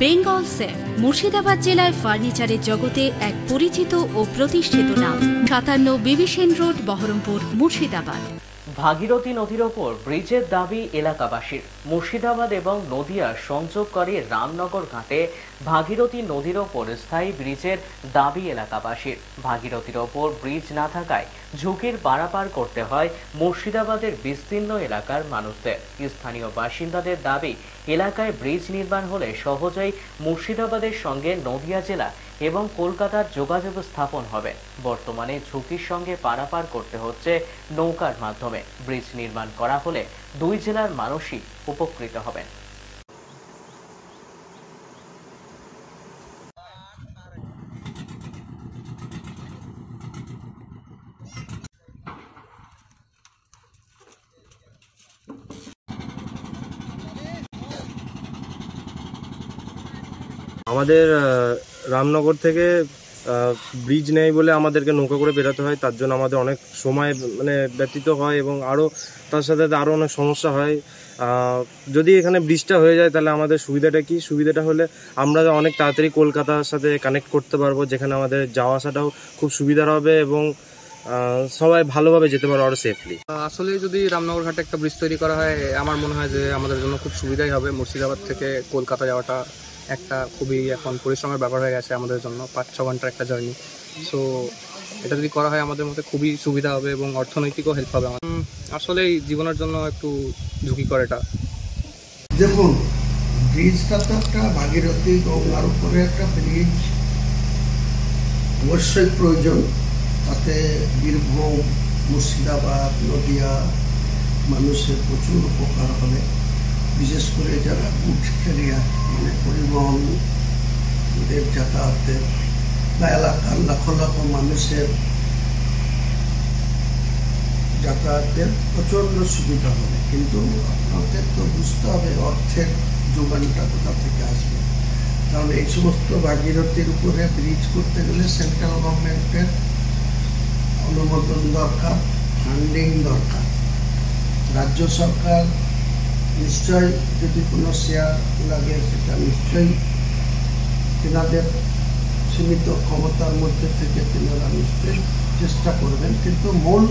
Bengal safe Murshidabad জেলায় ফার্নিচারের জগতে এক পরিচিত ও প্রতিষ্ঠিত নাম। ৫৭ বিবি সেন রোড, বহরমপুর, মুর্শিদাবাদ। ভাগীরথী নদীর ওপর ব্রিজের দাবি এলাকাবাসীর। মুর্শিদাবাদ এবং নদিয়া সংযোগকারী রামনগর ঘাটে ভাগীরথী নদীর ওপর স্থায়ী ব্রিজের দাবি এলাকাবাসীর। ভাগীরথীর ওপর ব্রিজ না থাকায় ঝুঁকির পারাপার করতে হয় মুর্শিদাবাদের বিস্তীর্ণ এলাকার মানুষদের। স্থানীয় বাসিন্দাদের দাবি, এলাকায় ব্রিজ নির্মাণ হলে সহজেই মুর্শিদাবাদের সঙ্গে নদিয়া জেলা এবং কলকাতার যোগাযোগ স্থাপন হবে। বর্তমানে ঝুঁকির সঙ্গে পারাপার করতে হচ্ছে নৌকার মাধ্যমে। ব্রিজ নির্মাণ করা হলে দুই জেলার মানুষই উপকৃত হবেন। আমাদের রামনগর থেকে ব্রিজ নেই বলে আমাদেরকে নৌকা করে বেরোতে হয়। তার জন্য আমাদের অনেক সময় ব্যতীত হয় এবং আরও তার সাথে আরও অনেক সমস্যা হয়। যদি এখানে ব্রিজটা হয়ে যায় তাহলে আমাদের সুবিধাটা কি? সুবিধাটা হলে আমরা অনেক তাড়াতাড়ি কলকাতার সাথে কানেক্ট করতে পারবো, যেখানে আমাদের যাওয়া আসাটাও খুব সুবিধা হবে এবং সবাই ভালোভাবে যেতে পারবো আরও সেফলি। আসলে যদি রামনগর ঘাটে একটা ব্রিজ তৈরি করা হয়, আমার মনে হয় যে আমাদের জন্য খুব সুবিধাই হবে। মুর্শিদাবাদ থেকে কলকাতা যাওয়াটা একটা খুবই এখন পরিশ্রমের ব্যাপার হয়ে গেছে আমাদের জন্য, ৫-৬ ঘন্টার একটা জার্নি। সো এটা যদি করা হয় আমাদের মধ্যে খুবই সুবিধা হবে এবং অর্থনৈতিকও হেল্প হবে। আসলেই জীবনের জন্য একটু ঝুঁকিকর এটা। দেখুন, ব্রিজটা তো একটা ভাগীরথী গঙ্গার উপরে একটা ব্রিজ অবশ্যই প্রয়োজন। তাতে বীরভূম, মুর্শিদাবাদ, নদিয়া মানুষের প্রচুর উপকার হবে। বিশেষ করে যারা গুডস ক্যারিয়ার পরিবহনের যাতায়াতের বা এলাকার লাখ লাখ মানুষের যাতায়াতের প্রচণ্ড সুবিধা হবে। কিন্তু আপনাদের তো বুঝতে হবে অর্থের যোগানটা কোথা থেকে আসবে। কারণ এই সমস্ত ভাগীরথীর উপরে ব্রিজ করতে গেলে সেন্ট্রাল গভর্নমেন্টের অনুমোদন দরকার, ফান্ডিং দরকার। রাজ্য সরকার নিশ্চয়ই যদি কোনো শেয়ার লাগে সেটা নিশ্চয়ই তেনাদের সীমিত ক্ষমতার মধ্যে থেকে তেনারা নিশ্চয়ই চেষ্টা করবেন। কিন্তু মূল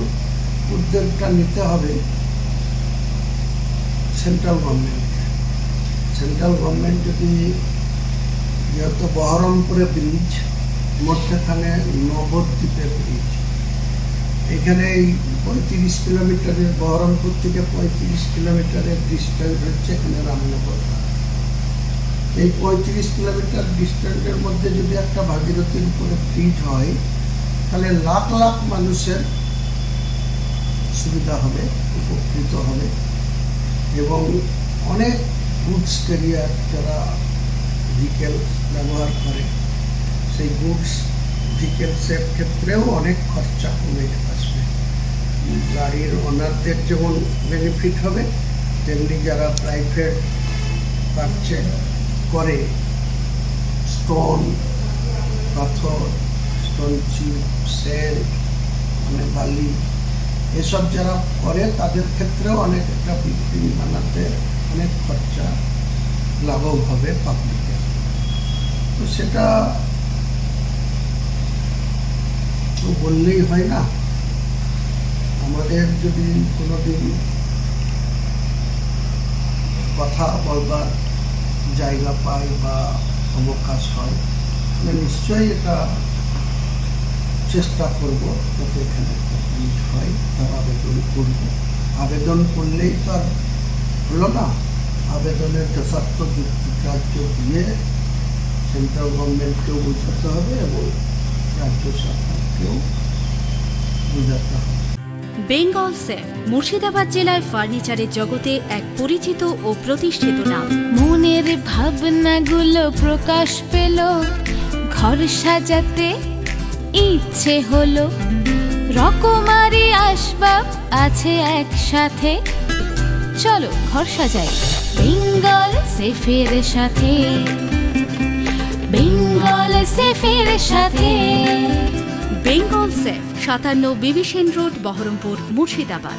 উদ্যোগটা নিতে হবে সেন্ট্রাল গভর্নমেন্ট। সেন্ট্রাল গভর্নমেন্ট যদি, যেহেতু বহরমপুরে ব্রিজ, মধ্যখানে নবদ্বীপের ব্রিজ, এখানে এই ৩৫ কিলোমিটারের, বহরমপুর থেকে ৩৫ কিলোমিটারের ডিস্টেন্স হচ্ছে এখানে রামনগর। এই ৩৫ কিলোমিটার ডিস্টেন্সের মধ্যে যদি একটা ভাগীরথীর উপরে ব্রিজ হয় তাহলে লাখ লাখ মানুষের সুবিধা হবে, উপকৃত হবে এবং অনেক গুডস ক্যারিয়ার যারা ভেহিকেল ব্যবহার করে সেই গুডস ভেহিকেলসের ক্ষেত্রেও অনেক খরচা কমে আসবে। গাড়ির ওনারদের যেমন বেনিফিট হবে, তেমনি যারা প্রাইভেট পারচেজ করে স্টোন, পাথর, স্টোন চিপ, সেন্ট বালি এসব যারা করে তাদের ক্ষেত্রেও অনেক একটা বিল্ডিং বানাতে অনেক খরচা লাঘব হবে পাবলিকের। তো সেটা তো বললেই হয় না। আমাদের যদি কোনোদিন কথা বলবার জায়গা পাই বা অবকাশ হয় তাহলে নিশ্চয়ই এটা চেষ্টা করব যাতে এখানে একটা ব্রিজ হয়। তার আবেদন করব। আবেদন করলেই তো আর হলো না। আবেদনের যথার্থ যুক্তিগ্রাহ্য দিয়ে সেন্ট্রাল গভর্নমেন্টকেও বোঝাতে হবে এবং রাজ্য সরকারকেও বোঝাতে হবে। বেঙ্গল সেফ মুর্শিদাবাদ জেলায় ফার্নিচারের জগতে এক পরিচিত ও প্রতিষ্ঠিত নাম। মনের ভাবনাগুলো প্রকাশ পেল, ঘর সাজাতে ইচ্ছে হলো, রকমারি আসবাব আছে একসাথে, চলো ঘর সাজাই বেঙ্গল সেফের সাথে, বেঙ্গল সেফের সাথে। বেঙ্গল সেফ ৫৭ বিবি সেন রোড, বহরমপুর, মুর্শিদাবাদ।